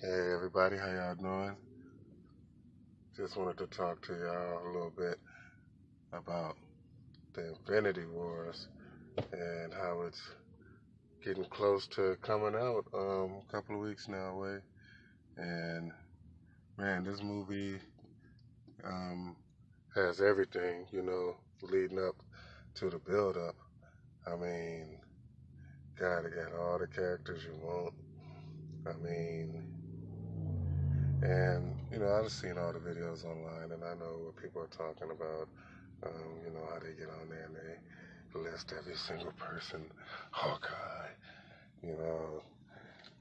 Hey everybody, how y'all doing? Just wanted to talk to y'all a little bit about the Infinity Wars and how it's getting close to coming out. A couple of weeks now away, and man, this movie um, has everything, leading up to the build up. I mean, God, it got all the characters you want. I mean, and I've seen all the videos online, and I know what people are talking about. How they get on there and they list every single person, Hawkeye, you know,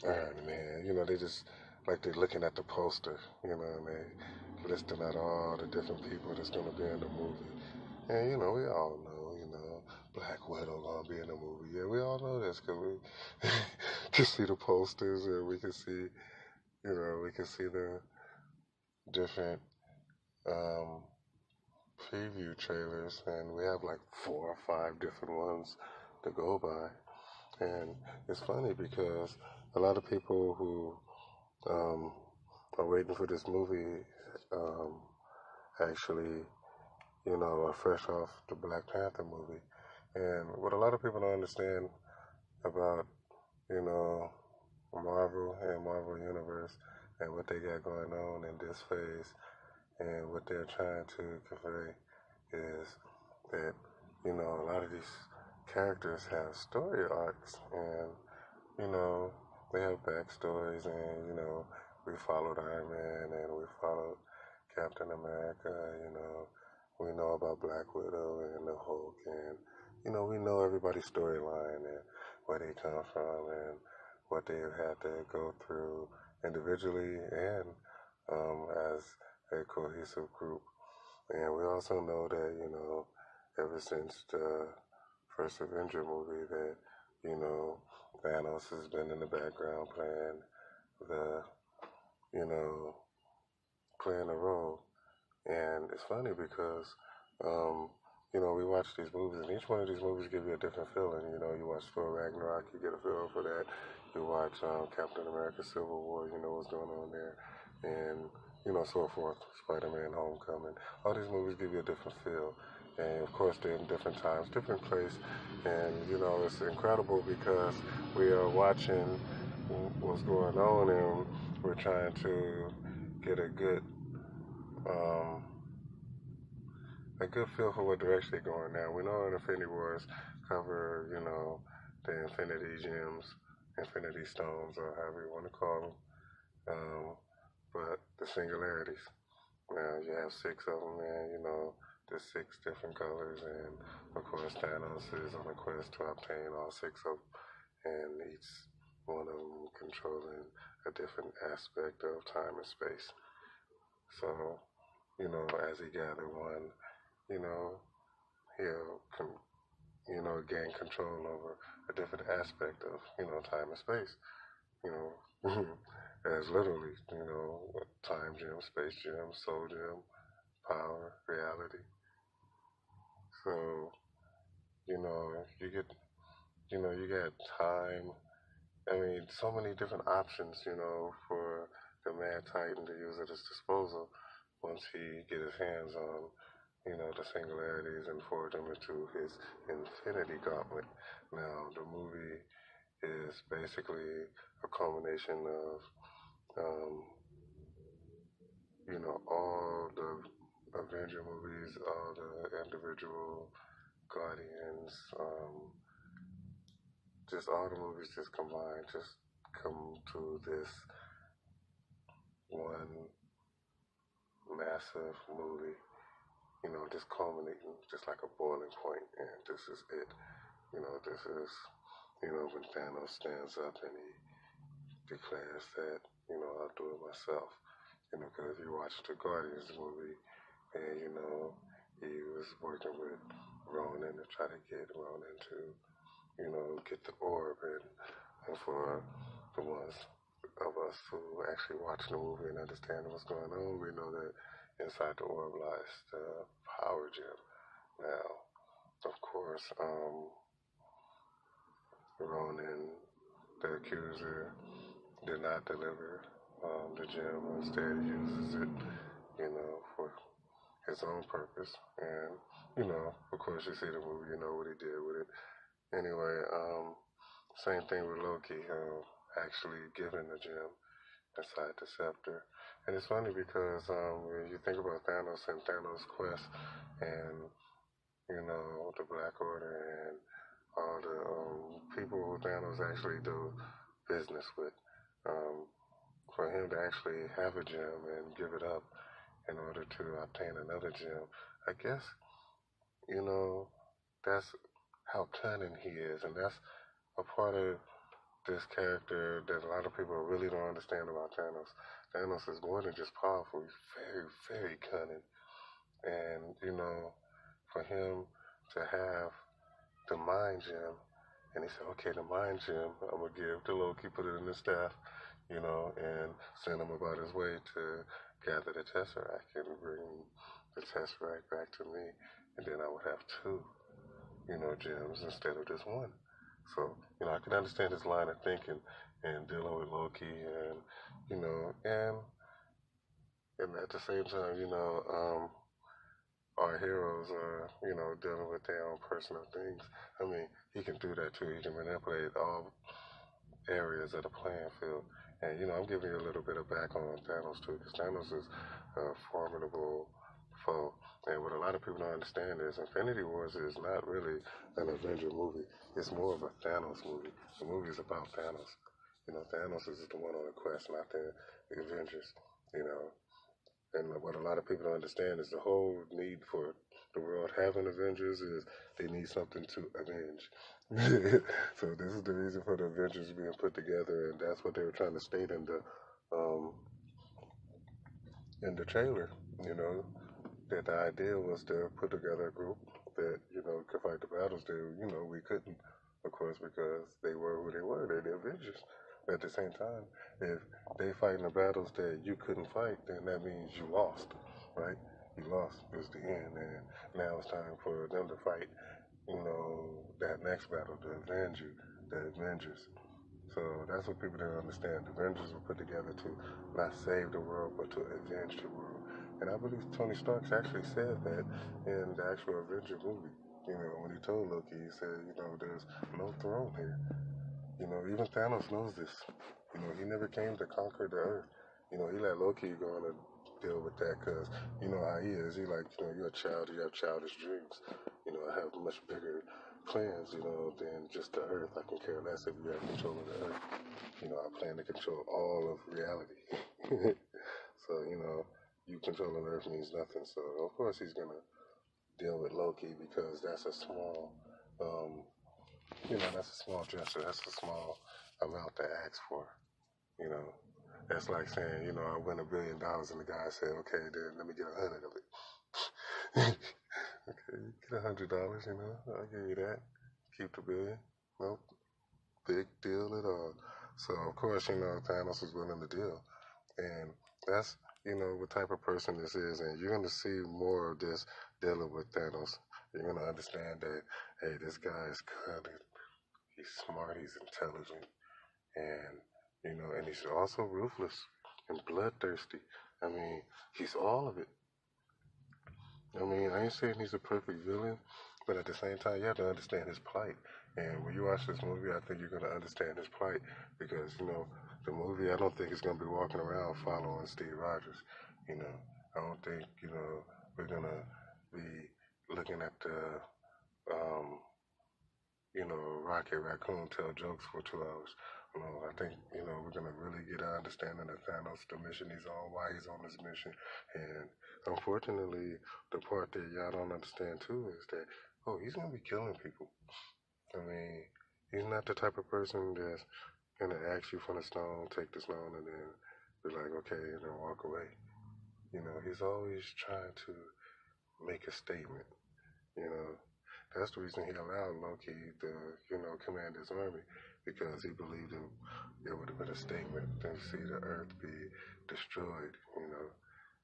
Iron Man, they just like they're looking at the poster, and they listing out all the different people that's gonna be in the movie. And we all know, Black Widow gonna be in the movie. Yeah, we all know this because we can see the posters and we can see, the different um, preview trailers, and we have like 4 or 5 different ones to go by. And it's funny because a lot of people who are waiting for this movie um, actually, are fresh off the Black Panther movie. And what a lot of people don't understand about, you know, Marvel and Marvel Universe and what they got going on in this phase and what they're trying to convey is that a lot of these characters have story arcs, and they have backstories, and we followed Iron Man and we followed Captain America. We know about Black Widow and the Hulk, and we know everybody's storyline and where they come from and what they have had to go through individually and as a cohesive group. And we also know that, ever since the first Avenger movie that, Thanos has been in the background the, you know, playing a role. And it's funny because, we watch these movies, and each one of these movies give you a different feeling. You watch Thor Ragnarok, you get a feel for that. You watch Captain America Civil War, you know what's going on there. And, so forth. Spider-Man Homecoming. All these movies give you a different feel. And, of course, they're in different times, different place. And, it's incredible because we are watching what's going on, and we're trying to get um, a good feel for what direction they're going now. We know in Infinity Wars cover, the Infinity Gems, Infinity Stones, or however you want to call them, but the singularities. Now you have 6 of them, and there's 6 different colors, and of course Thanos is on a quest to obtain all 6 of them, and each one of them controlling a different aspect of time and space. So, as he gathered one, you know, he'll gain control over a different aspect of time and space. You know, as literally time gem, space gem, soul gem, power, reality. So you get you got time. I mean, so many different options. For the Mad Titan to use at his disposal once he get his hands on the singularities and forward them into his infinity gauntlet. Now, the movie is basically a culmination of, um, all the Avenger movies, all the individual Guardians, just all the movies just combined, just come to this one massive movie, just culminating, just like a boiling point, and this is it. This is, when Thanos stands up and he declares that, I'll do it myself. Because if you watch the Guardians movie, and, he was working with Ronan to try to get Ronan to, get the orb. And for the ones of us who actually watch the movie and understand what's going on, we know that inside the orb lies the power gem. Now, of course, Ronan, the accuser, did not deliver the gem. Instead, he uses it, for his own purpose. And, of course, you see the movie, you know what he did with it. Anyway, same thing with Loki, actually giving the gem inside the scepter. And it's funny because when you think about Thanos and Thanos' quest and, the Black Order and all the people who Thanos actually do business with, um, for him to actually have a gem and give it up in order to obtain another gem, I guess, you know, that's how cunning he is. And that's a part of this character that a lot of people really don't understand about Thanos. Thanos is more than just powerful, he's very, very cunning. And, for him to have the mind gem, and he said, okay, the mind gem, I'm going to give to Loki, put it in his staff, and send him about his way to gather the Tesseract and bring the Tesseract back to me. And then I would have two, gems instead of just one. So, I can understand his line of thinking and dealing with Loki and, and at the same time, our heroes are, dealing with their own personal things. I mean, he can do that too. He can manipulate all areas of the playing field. And, I'm giving you a little bit of back on Thanos too, because Thanos is a formidable foe. And what a lot of people don't understand is Infinity Wars is not really an Avenger movie. It's more of a Thanos movie. The movie is about Thanos. Thanos is the one on the quest, not the Avengers. You know, and what a lot of people don't understand is the whole need for the world having Avengers is they need something to avenge. So this is the reason for the Avengers being put together, and that's what they were trying to state um, in the trailer. You know that the idea was to put together a group that could fight the battles that we couldn't, of course, because they were who they were. They're the Avengers. At the same time, if they fight in the battles that you couldn't fight, then that means you lost, right? You lost is the end, and now it's time for them to fight, that next battle to avenge you, the Avengers. So that's what people don't understand. The Avengers were put together to not save the world, but to avenge the world. And I believe Tony Stark actually said that in the actual Avenger movie. When he told Loki, he said, there's no throne here. Even Thanos knows this. He never came to conquer the earth. He let Loki go on and deal with that because you know how he is. He like, you're a child, you have childish dreams. I have much bigger plans, than just the earth. I can care less if you have control of the earth. I plan to control all of reality. So, you controlling the earth means nothing. So, of course, he's going to deal with Loki because that's a small um, that's a small gesture. That's a small amount to ask for. You know, that's like saying, I win $1 billion, and the guy said, okay, then let me get 100 of it. Okay, get $100. I'll give you that. Keep the billion. Nope, big deal at all. So of course, Thanos was willing to deal, and that's what type of person this is, and you're gonna see more of this dealing with Thanos. You're gonna understand that, hey, this guy is cunning. He's smart, he's intelligent, and and he's also ruthless and bloodthirsty. I mean, he's all of it. I mean, I ain't saying he's a perfect villain, but at the same time, you have to understand his plight. And when you watch this movie, I think you're gonna understand his plight because the movie. I don't think he's gonna be walking around following Steve Rogers. I don't think we're gonna be looking at the um, Rocket Raccoon tell jokes for 2 hours. I think, we're going to really get an understanding of Thanos, the mission he's on, why he's on this mission. And unfortunately, the part that y'all don't understand too is that, oh, he's going to be killing people. I mean, he's not the type of person that's going to ask you for the stone, take the stone, and then be like, okay, and then walk away. He's always trying to make a statement, you know. That's the reason he allowed Loki to, command his army because he believed it would have been a statement to see the earth be destroyed,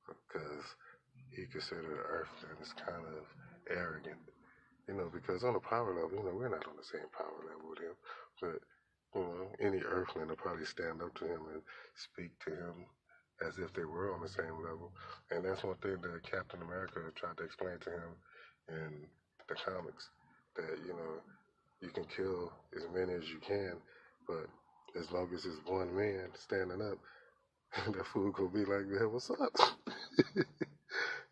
because he considered the earth as kind of arrogant, because on a power level, we're not on the same power level with him, but, Any Earthling will probably stand up to him and speak to him as if they were on the same level. And that's one thing that Captain America tried to explain to him in the comics, that, you can kill as many as you can, but as long as it's one man standing up, that fool gonna be like, man, what's up?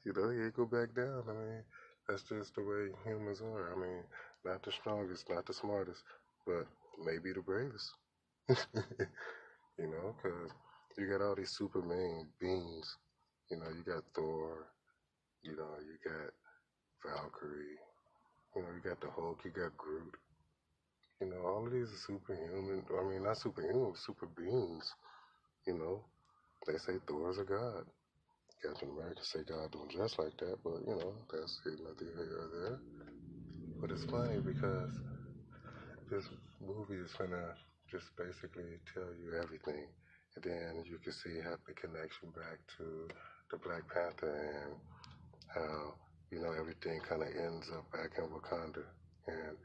He ain't go back down. I mean, that's just the way humans are. I mean, not the strongest, not the smartest, but maybe the bravest. Because you got all these Superman beings. You got Thor, you got Valkyrie, you got the Hulk, you got Groot. All of these are superhuman. I mean, not superhuman, super beings. They say Thor's a god. Captain America say God don't dress like that, but that's neither here or there. But it's funny because this movie is gonna just basically tell you everything, and then you can see how the connection back to the Black Panther and how everything kind of ends up back in Wakanda, and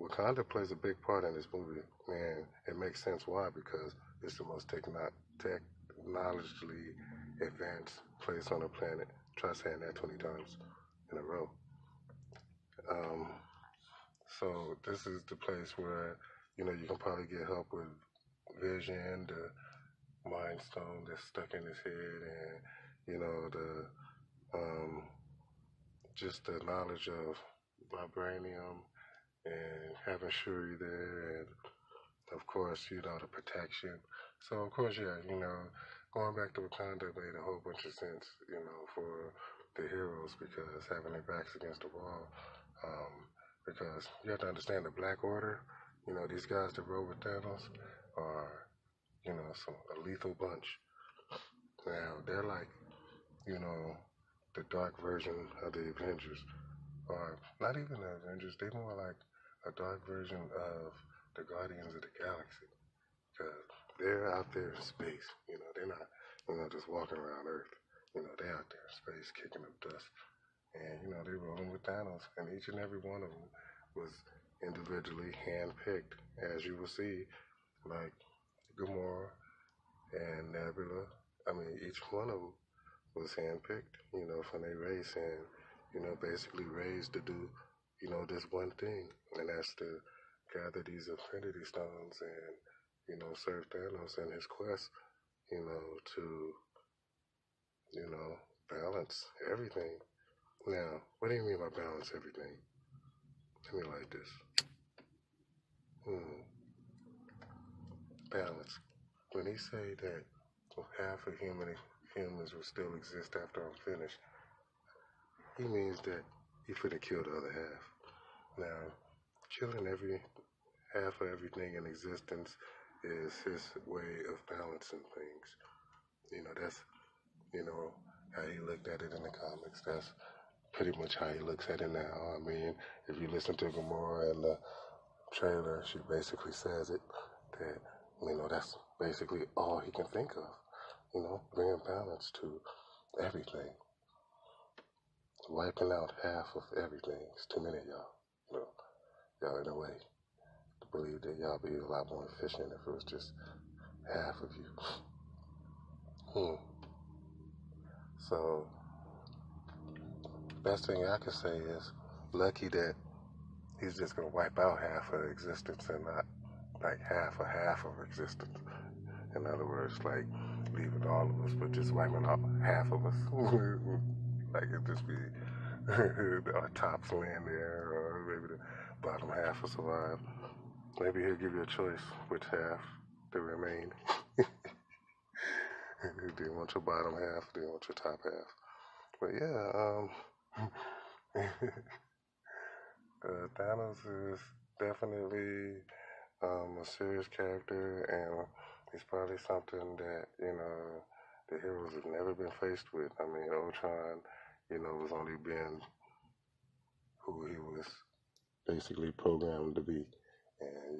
Wakanda plays a big part in this movie, and it makes sense why, because it's the most technologically advanced place on the planet. Try saying that 20 times in a row. Um, so this is the place where you can probably get help with Vision, the Mind Stone that's stuck in his head, and the just the knowledge of vibranium and having Shuri there, and of course, the protection. So of course, yeah, going back to Wakanda made a whole bunch of sense, for the heroes, because having their backs against the wall. Because you have to understand the Black Order, these guys that rode with Thanos are, a lethal bunch. Now, they're like, you know, the dark version of the Avengers. Or not even the Avengers, they're more like a dark version of the Guardians of the Galaxy. Because they're out there in space. They're not, just walking around Earth. They're out there in space kicking up dust. And, they rolling with Thanos. And each and every one of them was individually handpicked, as you will see, like Gamora and Nebula. I mean, each one of them was handpicked, from their race and, basically raised to do, this one thing. And that's to gather these Infinity Stones and, serve Thanos in his quest, to, balance everything. Now, what do you mean by balance everything? Let me like this. Balance. When he say that half of humans will still exist after I'm finished, he means that he finna kill the other half. Now, killing every half of everything in existence is his way of balancing things. That's how he looked at it in the comics. That's pretty much how he looks at it now. I mean, if you listen to Gamora in the trailer, she basically says it, that, that's basically all he can think of, bringing balance to everything. Wiping out half of everything. It's too many of y'all. Y'all in a way to believe that y'all be a lot more efficient if it was just half of you. So, best thing I can say is lucky that he's just gonna wipe out half of existence and not like half of existence. In other words, like leaving all of us, but just wiping out half of us. Like it just be our tops laying there, or maybe the bottom half will survive. Maybe he'll give you a choice which half to remain. Do you want your bottom half? Do you want your top half? But yeah, Thanos is definitely a serious character, and it's probably something that the heroes have never been faced with. I mean, Ultron, was only being who he was basically programmed to be, and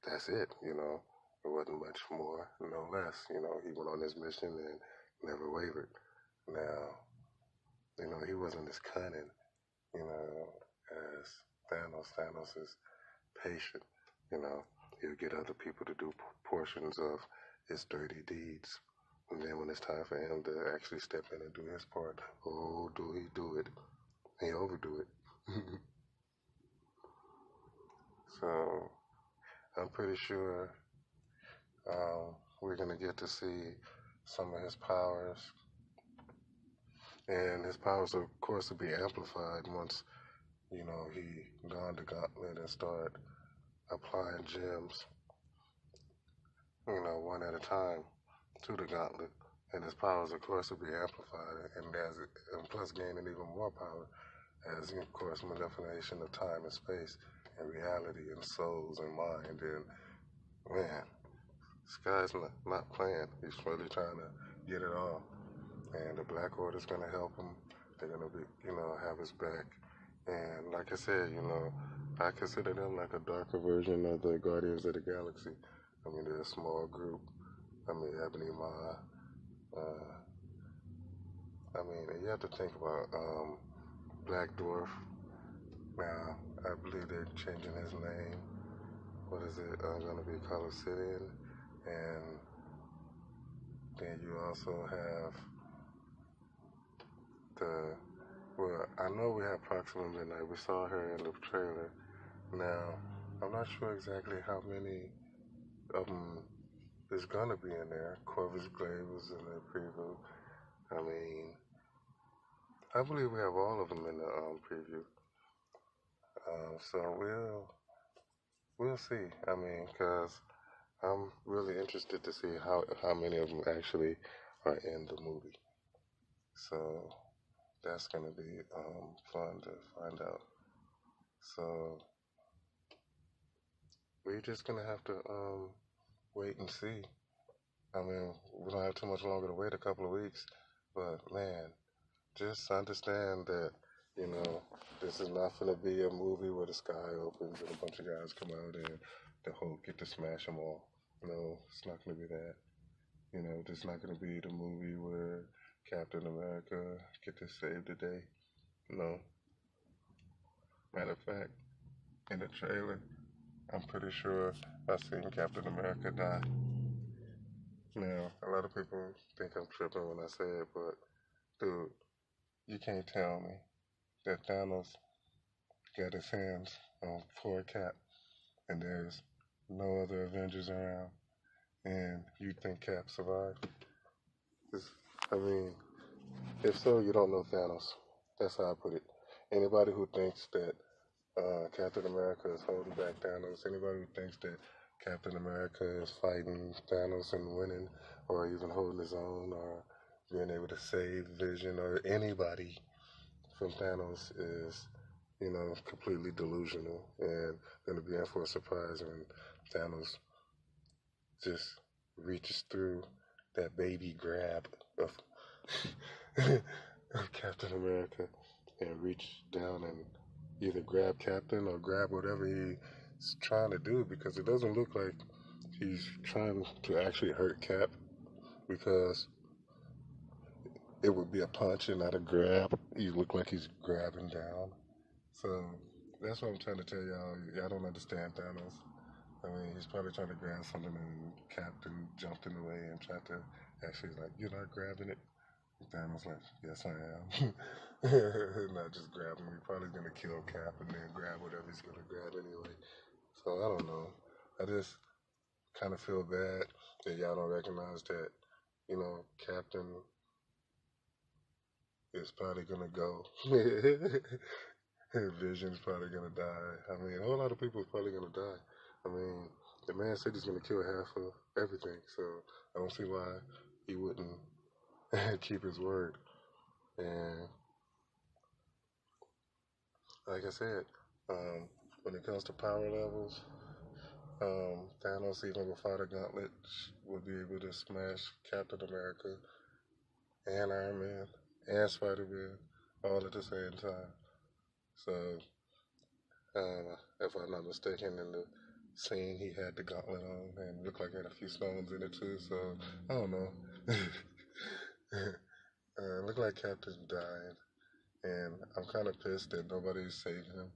that's it. It wasn't much more, no less. He went on his mission and never wavered. Now, he wasn't as cunning, as Thanos. Thanos is patient. You know, he'll get other people to do portions of his dirty deeds. And then when it's time for him to actually step in and do his part, oh, do he do it? He overdo it. So I'm pretty sure we're gonna get to see some of his powers, and his powers, of course, will be amplified once he donned the gauntlet and start applying gems, one at a time to the gauntlet. And his powers, of course, will be amplified, and plus gaining even more power as, of course, manipulation of time and space and reality and souls and mind. And man, this guy's not playing. He's really trying to get it all. And the Black Order's going to help him. They're going to be, have his back. And like I said, I consider them like a darker version of the Guardians of the Galaxy. I mean, they're a small group. I mean, Ebony Maw. You have to think about Black Dwarf. Now, I believe they're changing his name. What is it? Going to be Color City. And then you also have I know we have Proxima Midnight. We saw her in the trailer. Now, I'm not sure exactly how many of them is gonna be in there. Corvus Glaive was in the preview. I mean, I believe we have all of them in the preview. So we'll see. I mean, because I'm really interested to see how many of them actually are in the movie. So that's gonna be fun to find out. So we're just gonna have to wait and see. I mean, we don't have too much longer to wait, a couple of weeks. But man, just understand that, this is not gonna be a movie where the sky opens and a bunch of guys come out and the Hulk get to smash them all. No, it's not gonna be that. This is not gonna be the movie where Captain America get to save the day. No. Matter of fact, in the trailer, I'm pretty sure I seen Captain America die. Now, a lot of people think I'm tripping when I say it, but dude, you can't tell me that Thanos got his hands on poor Cap and there's no other Avengers around and you think Cap survived? I mean, if so, you don't know Thanos. That's how I put it. Anybody who thinks that Captain America is holding back Thanos, anybody who thinks that Captain America is fighting Thanos and winning, or even holding his own, or being able to save Vision, or anybody from Thanos is, completely delusional and going to be in for a surprise when Thanos just reaches through that baby grab of, of Captain America and reach down and either grab Captain or grab whatever he's trying to do, because it doesn't look like he's trying to actually hurt Cap, because it would be a punch and not a grab. He look like he's grabbing down. So that's what I'm trying to tell y'all. Y'all don't understand Thanos. I mean, he's probably trying to grab something and Captain jumped in the way and tried to actually you're not grabbing it. Thanos like, yes I am. Not just grabbing me. Probably gonna kill Cap and then grab whatever he's gonna grab anyway. So I don't know. I just kind of feel bad that y'all don't recognize that, Captain is probably gonna go. Vision's probably gonna die. I mean, a whole lot of people is probably gonna die. I mean, the man said he's gonna kill half of everything, so I don't see why he wouldn't keep his word. And like I said, when it comes to power levels, Thanos, even without a gauntlet, would be able to smash Captain America and Iron Man and Spider-Man all at the same time. So, if I'm not mistaken, in the scene he had the gauntlet on and looked like he had a few stones in it too. So I don't know. Looked like Captain died, and I'm kind of pissed that nobody's saving him.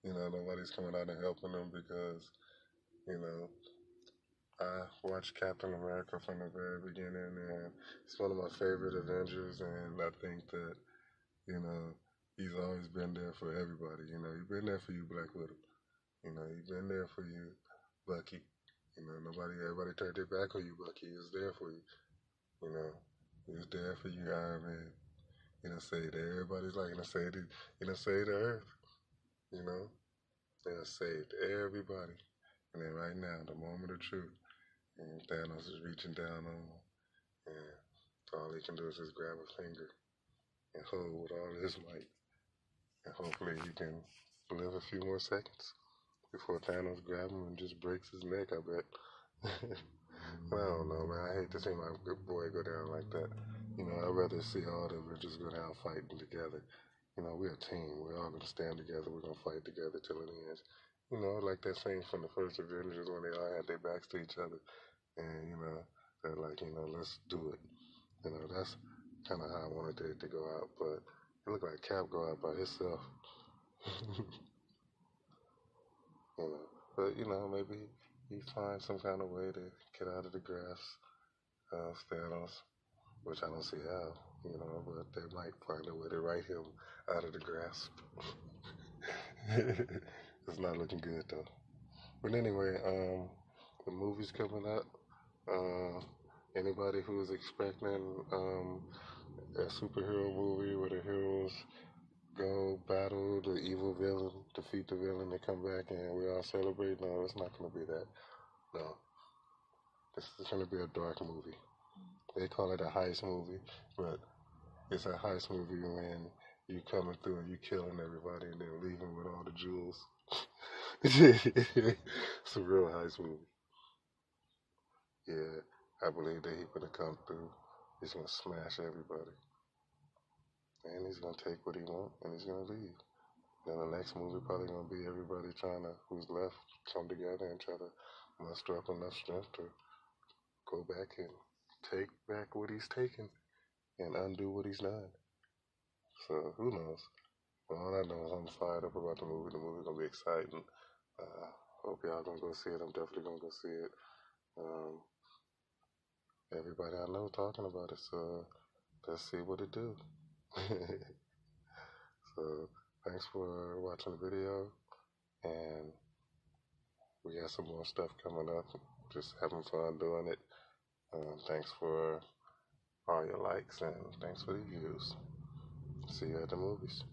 You know, nobody's coming out and helping them because, you know, I watched Captain America from the very beginning, and it's one of my favorite Avengers, and I think that, you know, he's always been there for everybody. You know, he's been there for you, Black Widow. You know, he's been there for you, Bucky. You know, everybody turned their back on you, Bucky. He was there for you. You know, he was there for you, Iron Man. You know, saved everybody's life. Saved the Earth. You know, saved everybody. And then right now, the moment of truth, and Thanos is reaching down on him, and all he can do is just grab a finger and hold with all his might, and hopefully he can live a few more seconds before Thanos grabs him and just breaks his neck. I bet. I don't know, man. I hate to see my good boy go down like that. You know, I'd rather see all of us just go down fighting together. You know, we're a team. We're all gonna stand together. We're gonna fight together till it ends. You know, like that scene from the first Avengers when they all had their backs to each other, and you know, they're like, you know, let's do it. You know, that's kind of how I wanted it to go out, but it looked like Cap go out by himself. You know, but you know, maybe he finds some kind of way to get out of the grasp of Thanos, which I don't see how. You know, but they might find a way to write him out of the grasp. It's not looking good though. But anyway, the movie's coming up. Uh, Anybody who's expecting a superhero movie where the heroes go battle the evil villain, defeat the villain, they come back and we all celebrate. No, it's not going to be that. No, this is going to be a dark movie. They call it a heist movie, but it's a heist movie when you coming through and you killing everybody and then leaving with all the jewels. It's a real heist movie. Yeah, I believe that he's gonna come through. He's gonna smash everybody, and he's gonna take what he wants, and he's gonna leave. Then the next movie probably gonna be everybody trying to who's left come together and try to muster up enough strength to go back and take back what he's taken and undo what he's done. So who knows? But all I know is I'm fired up about the movie. The movie's gonna be exciting. Hope y'all gonna go see it. I'm definitely gonna go see it. Um, Everybody I know talking about it, so let's see what it do. So thanks for watching the video, and we got some more stuff coming up. Just having fun doing it. Thanks for all your likes and thanks for the views. See you at the movies.